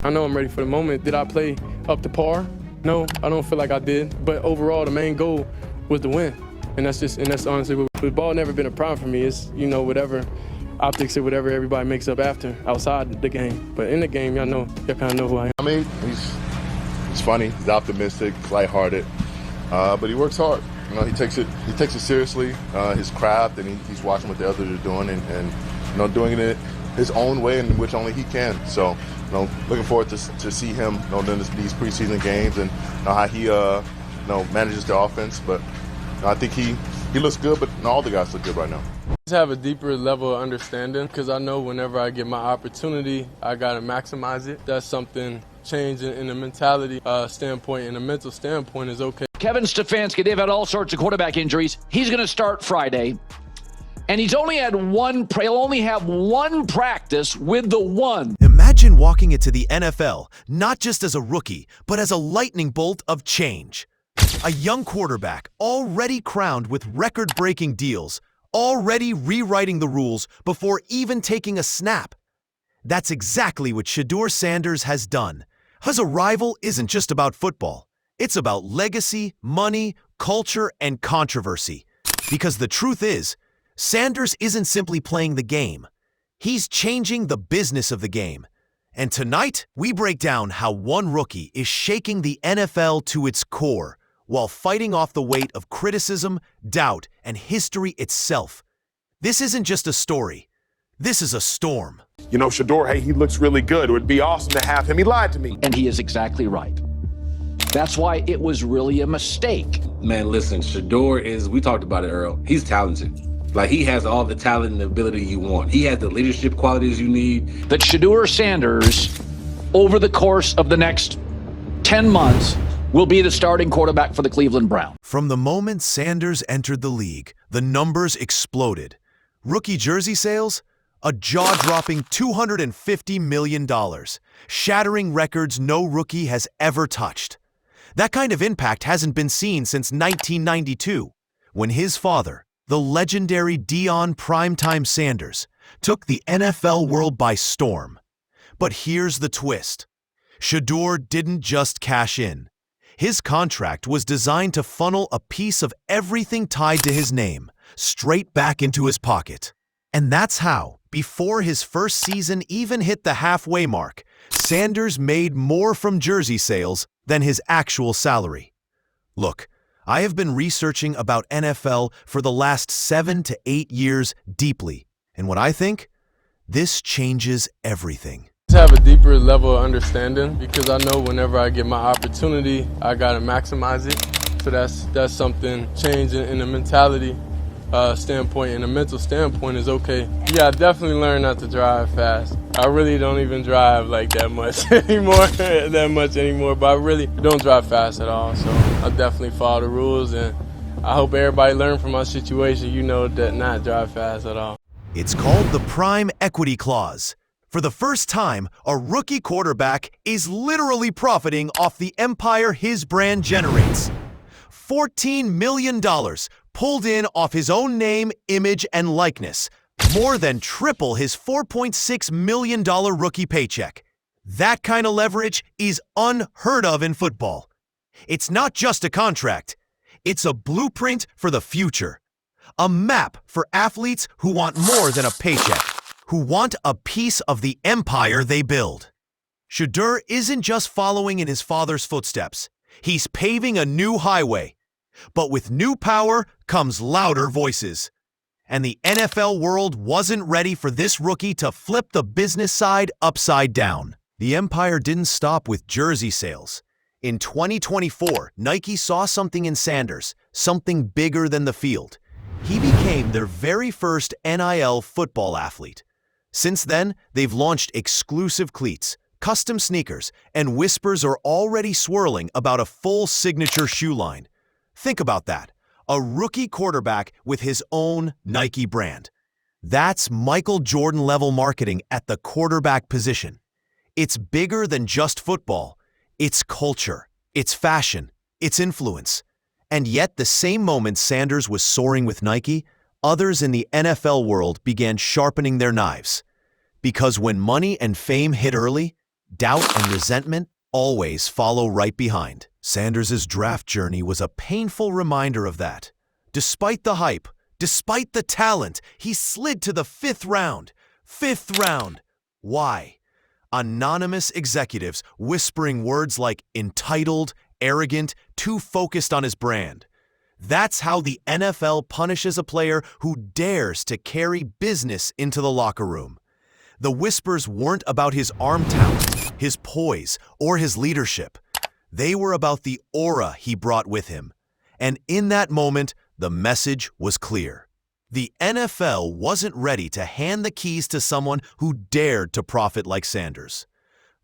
I know I'm ready for the moment. Did I play up to par? No, I don't feel like I did. But overall, the main goal was to win. And that's honestly what the ball never been a problem for me. It's, whatever optics or whatever everybody makes up after, outside the game. But in the game, y'all kind of know who I am. I mean, he's funny, he's optimistic, lighthearted, but he works hard. He takes it seriously, his craft, and he's watching what the others are doing and doing it his own way in which only he can. So, looking forward to see him, during these preseason games and how he, manages the offense. But I think he looks good, but all the guys look good right now. Just have a deeper level of understanding because I know whenever I get my opportunity, I got to maximize it. That's something change in the mentality standpoint and the mental standpoint is okay. Kevin Stefanski, they've had all sorts of quarterback injuries. He's going to start Friday, and he'll only have one practice with the one. Imagine walking into the NFL, not just as a rookie, but as a lightning bolt of change. A young quarterback already crowned with record-breaking deals, already rewriting the rules before even taking a snap. That's exactly what Shedeur Sanders has done. His arrival isn't just about football. It's about legacy, money, culture, and controversy. Because the truth is, Sanders isn't simply playing the game. He's changing the business of the game. And tonight, we break down how one rookie is shaking the NFL to its core while fighting off the weight of criticism, doubt, and history itself. This isn't just a story. This is a storm. Shedeur, hey, he looks really good. It would be awesome to have him. He lied to me. And he is exactly right. That's why it was really a mistake. Man, listen, Shedeur we talked about it, Earl. He's talented. Like, he has all the talent and the ability you want. He has the leadership qualities you need. That Shedeur Sanders, over the course of the next 10 months, will be the starting quarterback for the Cleveland Browns. From the moment Sanders entered the league, the numbers exploded. Rookie jersey sales? A jaw-dropping $250 million, shattering records no rookie has ever touched. That kind of impact hasn't been seen since 1992, when his father, the legendary Deion Primetime Sanders, took the NFL world by storm. But here's the twist. Shedeur didn't just cash in. His contract was designed to funnel a piece of everything tied to his name straight back into his pocket. And that's how, before his first season even hit the halfway mark, Sanders made more from jersey sales than his actual salary. Look, I have been researching about NFL for the last 7 to 8 years deeply, and what I think? This changes everything. Have a deeper level of understanding because I know whenever I get my opportunity, I gotta maximize it. So that's something change in the mentality standpoint and the mental standpoint is okay. Yeah, I definitely learned not to drive fast. I really don't even drive like that much anymore, but I really don't drive fast at all. So I definitely follow the rules, and I hope everybody learn from my situation. That not drive fast at all. It's called the Prime Equity Clause. For the first time, a rookie quarterback is literally profiting off the empire his brand generates. $14 million pulled in off his own name, image, and likeness, more than triple his $4.6 million rookie paycheck. That kind of leverage is unheard of in football. It's not just a contract. It's a blueprint for the future. A map for athletes who want more than a paycheck, who want a piece of the empire they build. Shedeur isn't just following in his father's footsteps. He's paving a new highway. But with new power comes louder voices. And the NFL world wasn't ready for this rookie to flip the business side upside down. The empire didn't stop with jersey sales. In 2024, Nike saw something in Sanders, something bigger than the field. He became their very first NIL football athlete. Since then, they've launched exclusive cleats, custom sneakers, and whispers are already swirling about a full signature shoe line. Think about that. A rookie quarterback with his own Nike brand. That's Michael Jordan-level marketing at the quarterback position. It's bigger than just football. It's culture, it's fashion, it's influence. And yet, the same moment Sanders was soaring with Nike, others in the NFL world began sharpening their knives. Because when money and fame hit early, doubt and resentment always follow right behind. Sanders' draft journey was a painful reminder of that. Despite the hype, despite the talent, he slid to the 5th round. 5th round. Why? Anonymous executives whispering words like entitled, arrogant, too focused on his brand. That's how the NFL punishes a player who dares to carry business into the locker room. The whispers weren't about his arm talent, his poise, or his leadership. They were about the aura he brought with him. And in that moment, the message was clear. The NFL wasn't ready to hand the keys to someone who dared to profit like Sanders.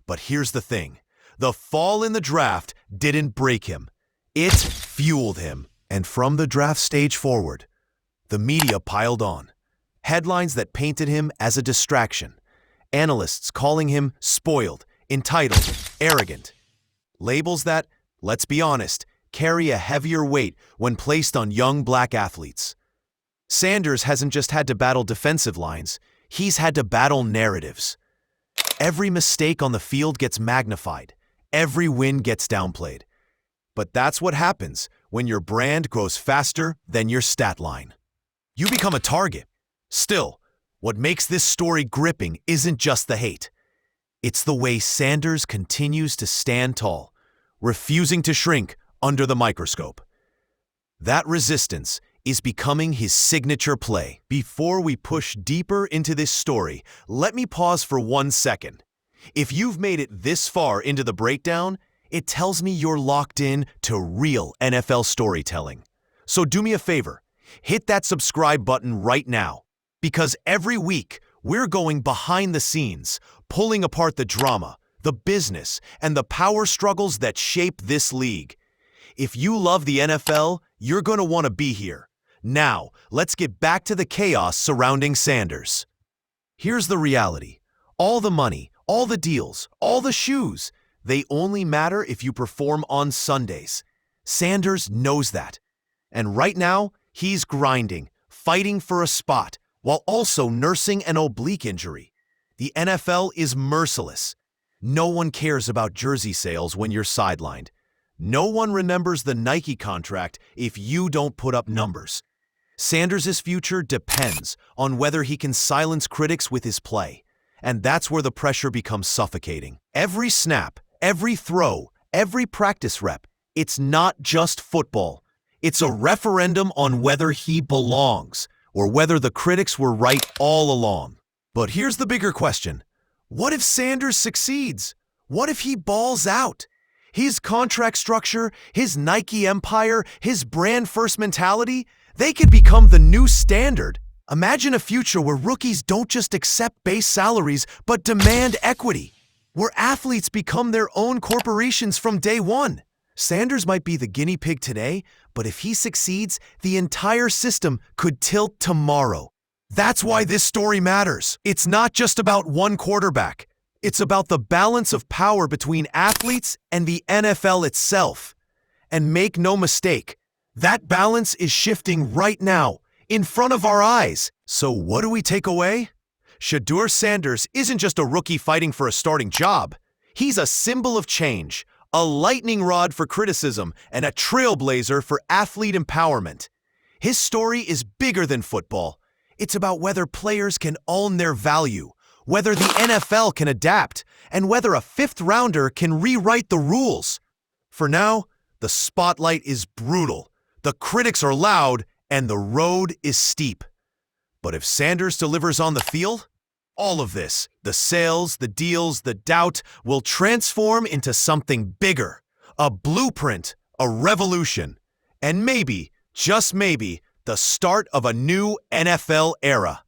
But here's the thing. The fall in the draft didn't break him. It fueled him. And from the draft stage forward, the media piled on. Headlines that painted him as a distraction. Analysts calling him spoiled, entitled, arrogant. Labels that, let's be honest, carry a heavier weight when placed on young black athletes. Sanders hasn't just had to battle defensive lines, he's had to battle narratives. Every mistake on the field gets magnified. Every win gets downplayed. But that's what happens when your brand grows faster than your stat line. You become a target. Still, what makes this story gripping isn't just the hate. It's the way Sanders continues to stand tall, refusing to shrink under the microscope. That resistance is becoming his signature play. Before we push deeper into this story, let me pause for 1 second. If you've made it this far into the breakdown, it tells me you're locked in to real NFL storytelling. So do me a favor, hit that subscribe button right now, because every week we're going behind the scenes, pulling apart the drama, the business, and the power struggles that shape this league. If you love the NFL, you're going to want to be here. Now, let's get back to the chaos surrounding Sanders. Here's the reality. All the money, all the deals, all the shoes, they only matter if you perform on Sundays. Sanders knows that. And right now, he's grinding, fighting for a spot, while also nursing an oblique injury. The NFL is merciless. No one cares about jersey sales when you're sidelined. No one remembers the Nike contract if you don't put up numbers. Sanders' future depends on whether he can silence critics with his play. And that's where the pressure becomes suffocating. Every snap, every throw, every practice rep, it's not just football. It's a referendum on whether he belongs, or whether the critics were right all along. But here's the bigger question. What if Sanders succeeds? What if he balls out? His contract structure, his Nike empire, his brand-first mentality, they could become the new standard. Imagine a future where rookies don't just accept base salaries, but demand equity. Where athletes become their own corporations from day one. Sanders might be the guinea pig today, but if he succeeds, the entire system could tilt tomorrow. That's why this story matters. It's not just about one quarterback. It's about the balance of power between athletes and the NFL itself. And make no mistake, that balance is shifting right now, in front of our eyes. So what do we take away? Shedeur Sanders isn't just a rookie fighting for a starting job. He's a symbol of change, a lightning rod for criticism, and a trailblazer for athlete empowerment. His story is bigger than football. It's about whether players can own their value, whether the NFL can adapt, and whether a 5th rounder can rewrite the rules. For now, the spotlight is brutal, the critics are loud, and the road is steep. But if Sanders delivers on the field, all of this, the sales, the deals, the doubt, will transform into something bigger, a blueprint, a revolution, and maybe, just maybe, the start of a new NFL era.